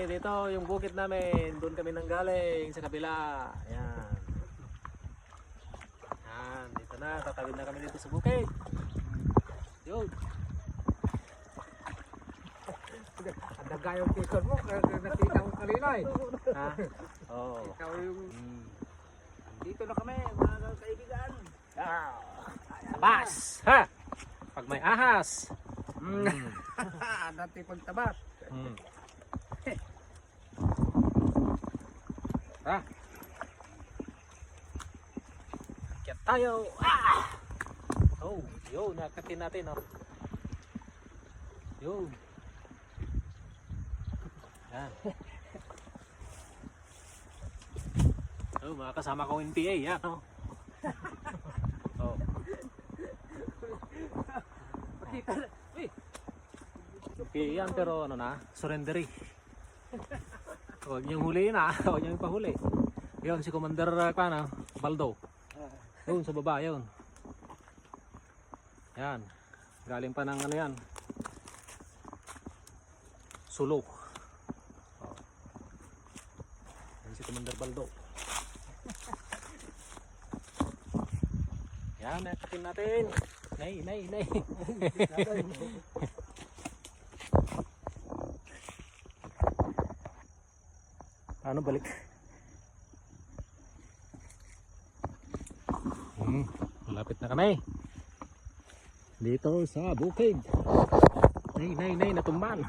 dito yung bukid namin. Doon kami nanggaling sa kabila. Ayan. Ayan, dito na. Tatawid na kami dito sa bukid. Yun. Ang dagayong picture mo, nakita ko kanina eh. Ha? Oo. Ikaw yung... Mm. Dito na kami, mga kaibigan. Tabas! Ha! Pag may ahas. Dati pagtabas. Mm. Ha? Akyat tayo. Ah! Oh, yun, nakatin natin, oh. Yun. Yan. Oh, mga kasama ko NPA, yan, oh. Oh. Pakita na. Uy! NPA yan, pero ano na, surrendery. Huwag niyong huliin, ah. Huwag niyong ipahuli. Yun, si Commander Baldo. Yun, sa baba, yun. Yan. Galing pa ng ano yan. Sulo. Oh. Yan si Commander Baldo. Yan, nakatin natin. Nay. Ano balik? Malapit na kami. Dito sa bukid. Nay, natumban.